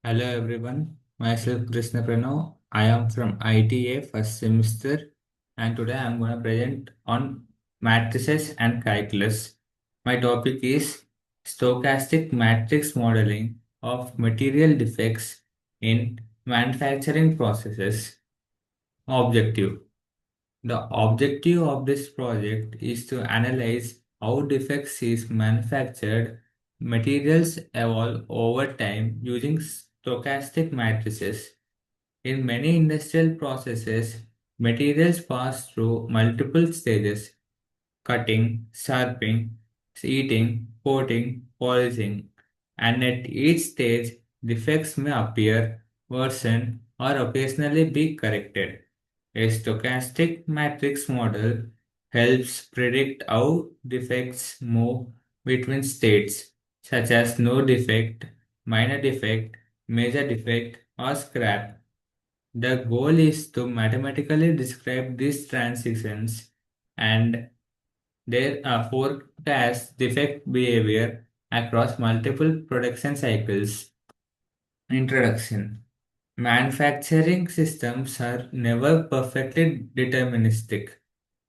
Hello everyone, myself Krishna Pranav. I am from ITA first semester and today I am going to present on matrices and calculus. My topic is stochastic matrix modeling of material defects in manufacturing processes. Objective. The objective of this project is to analyze how defects is manufactured materials evolve over time using stochastic matrices. In many industrial processes, materials pass through multiple stages: cutting, sharpening, heating, coating, polishing, and at each stage, defects may appear, worsen, or occasionally be corrected. A stochastic matrix model helps predict how defects move between states, such as no defect, minor defect, major defect, or scrap. The goal is to mathematically describe these transitions and their forecast defect behavior across multiple production cycles. Introduction. Manufacturing systems are never perfectly deterministic.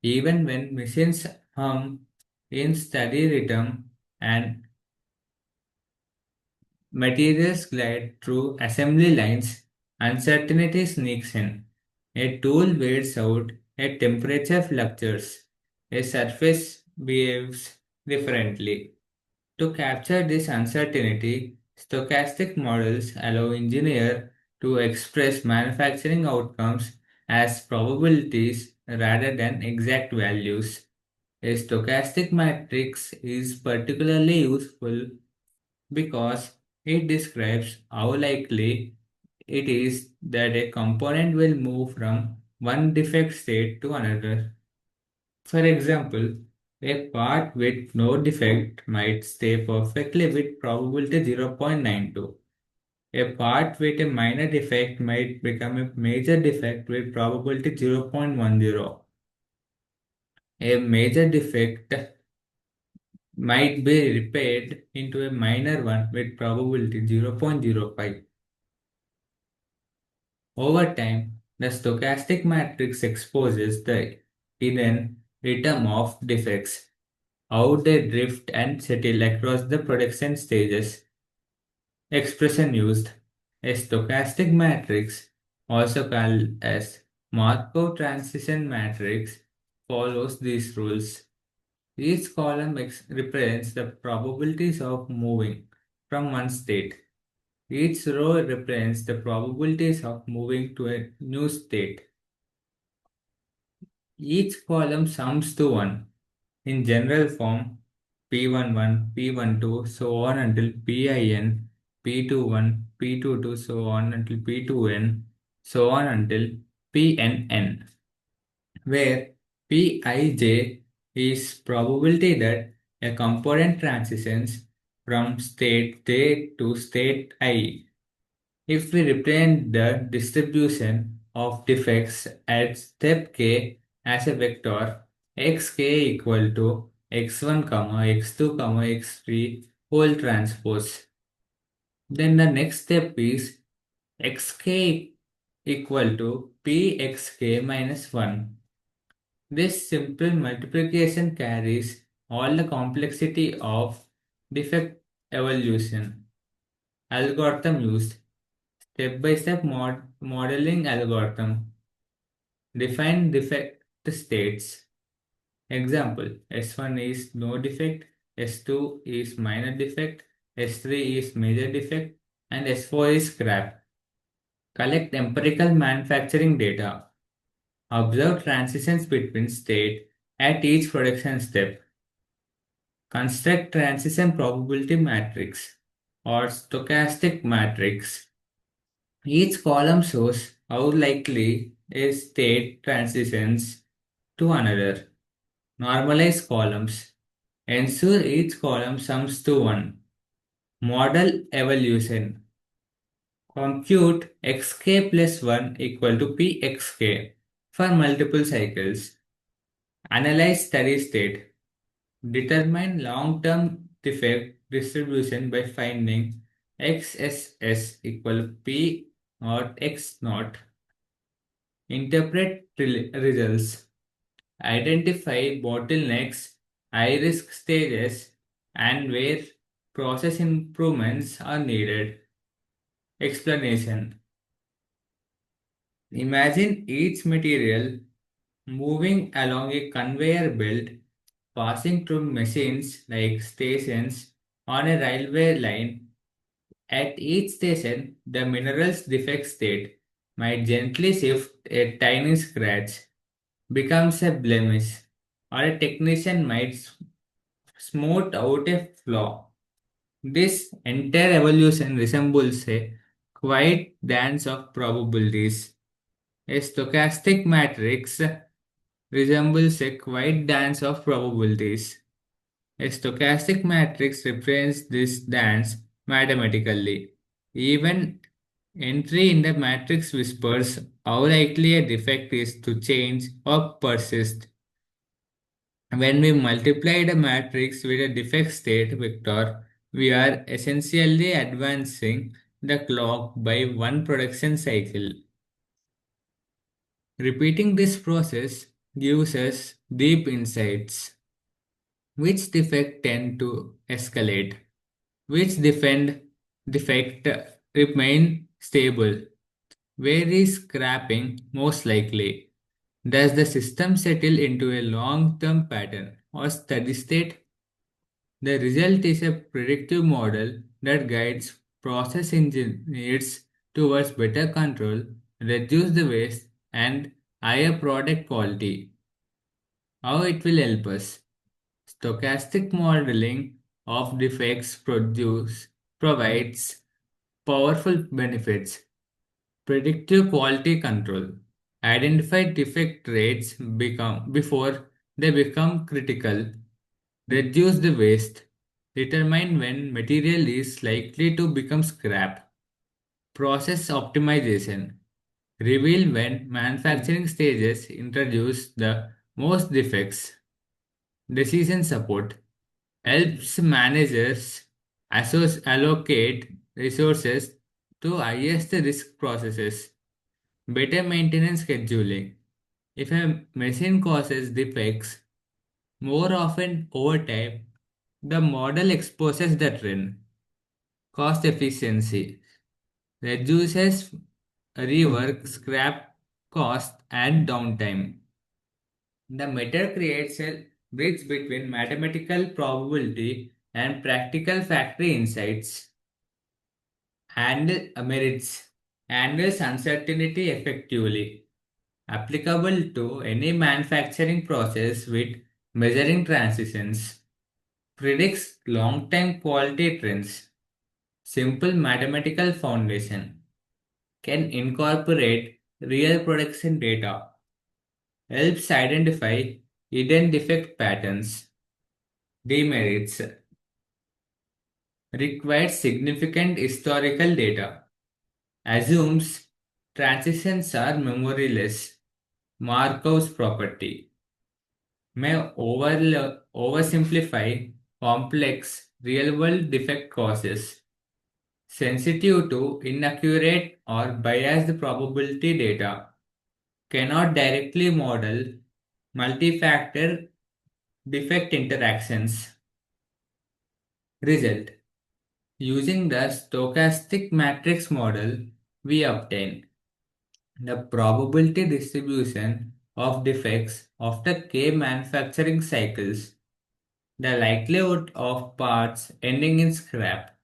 Even when machines hum in steady rhythm and materials glide through assembly lines, uncertainty sneaks in. A tool wears out, a temperature fluctuates, a surface behaves differently. To capture this uncertainty, stochastic models allow engineers to express manufacturing outcomes as probabilities rather than exact values. A stochastic matrix is particularly useful because it describes how likely it is that a component will move from one defect state to another. For example, a part with no defect might stay perfectly with probability 0.92. A part with a minor defect might become a major defect with probability 0.10. A major defect might be repaired into a minor one with probability 0.05. Over time, the stochastic matrix exposes the hidden rhythm of defects, how they drift and settle across the production stages. Expression used. A stochastic matrix, also called as Markov transition matrix, follows these rules. Each column represents the probabilities of moving from one state. Each row represents the probabilities of moving to a new state. Each column sums to 1. In general form, P11, P12, so on until PIN, P21, P22, so on until P2N, so on until PNN, where Pij is probability that a component transitions from state J to state I. If we represent the distribution of defects at step k as a vector, xk equal to x1, x2, x3 whole transpose. Then the next step is xk equal to pxk minus 1. This simple multiplication carries all the complexity of defect evolution algorithm used. Step-by-step modeling algorithm. Define defect states. Example, S1 is no defect, S2 is minor defect, S3 is major defect, and S4 is scrap. Collect empirical manufacturing data. Observe transitions between state at each production step. Construct transition probability matrix or stochastic matrix. Each column shows how likely a state transitions to another. Normalize columns. Ensure each column sums to 1. Model evolution. Compute xk plus 1 equal to pxk for multiple cycles. Analyze steady state. Determine long-term defect distribution by finding XSS equal P or X naught. Interpret results. Identify bottlenecks, high risk stages, and where process improvements are needed. Explanation. Imagine each material moving along a conveyor belt, passing through machines like stations on a railway line. At each station, the mineral's defect state might gently shift. A tiny scratch becomes a blemish, or a technician might smooth out a flaw. This entire evolution resembles a quiet dance of probabilities. A stochastic matrix resembles a quiet dance of probabilities. A stochastic matrix represents this dance mathematically. Even entry in the matrix whispers how likely a defect is to change or persist. When we multiply the matrix with a defect state vector, we are essentially advancing the clock by one production cycle. Repeating this process gives us deep insights. Which defect tend to escalate? Which defect remain stable? Where is scrapping most likely? Does the system settle into a long-term pattern or steady state? The result is a predictive model that guides process engineers towards better control, reduce the waste, and higher product quality. How it will help us? Stochastic modeling of defects provides powerful benefits. Predictive quality control. Identify defect rates before they become critical. Reduce the waste. Determine when material is likely to become scrap. Process optimization. Reveal when manufacturing stages introduce the most defects. Decision support helps managers allocate resources to highest risk processes. Better maintenance scheduling. If a machine causes defects more often over time, the model exposes the trend. Cost efficiency reduces rework, scrap cost, and downtime. The method creates a bridge between mathematical probability and practical factory insights. Merits handles uncertainty effectively, applicable to any manufacturing process with measuring transitions, predicts long-term quality trends, simple mathematical foundation, can incorporate real production data, helps identify hidden defect patterns, demerits, requires significant historical data, assumes transitions are memoryless, Markov's property, may oversimplify complex real-world defect causes, sensitive to inaccurate or biased probability data, cannot directly model multi-factor defect interactions. Result. Using the stochastic matrix model, we obtain the probability distribution of defects after k manufacturing cycles, the likelihood of parts ending in scrap,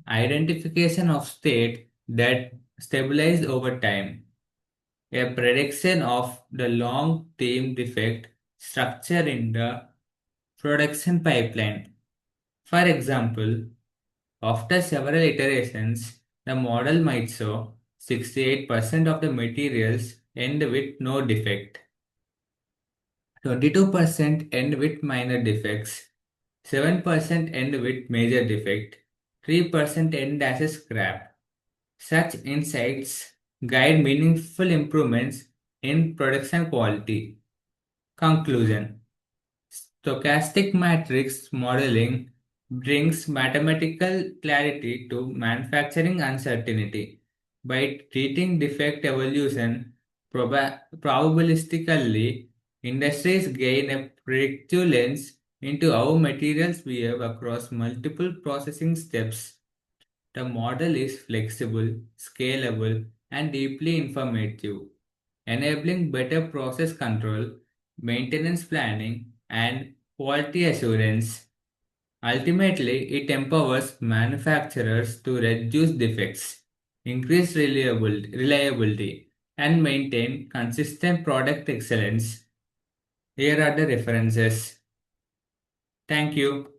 identification of state that stabilize over time, a prediction of the long-term defect structure in the production pipeline. For example, after several iterations, the model might show 68% of the materials end with no defect, 22% end with minor defects, 7% end with major defect, 3% end as a scrap. Such insights guide meaningful improvements in production quality. Conclusion. Stochastic matrix modeling brings mathematical clarity to manufacturing uncertainty. By treating defect evolution probabilistically, industries gain a predictive lens into how materials behave across multiple processing steps. The model is flexible, scalable, and deeply informative, enabling better process control, maintenance planning, and quality assurance. Ultimately, it empowers manufacturers to reduce defects, increase reliability, and maintain consistent product excellence. Here are the references. Thank you.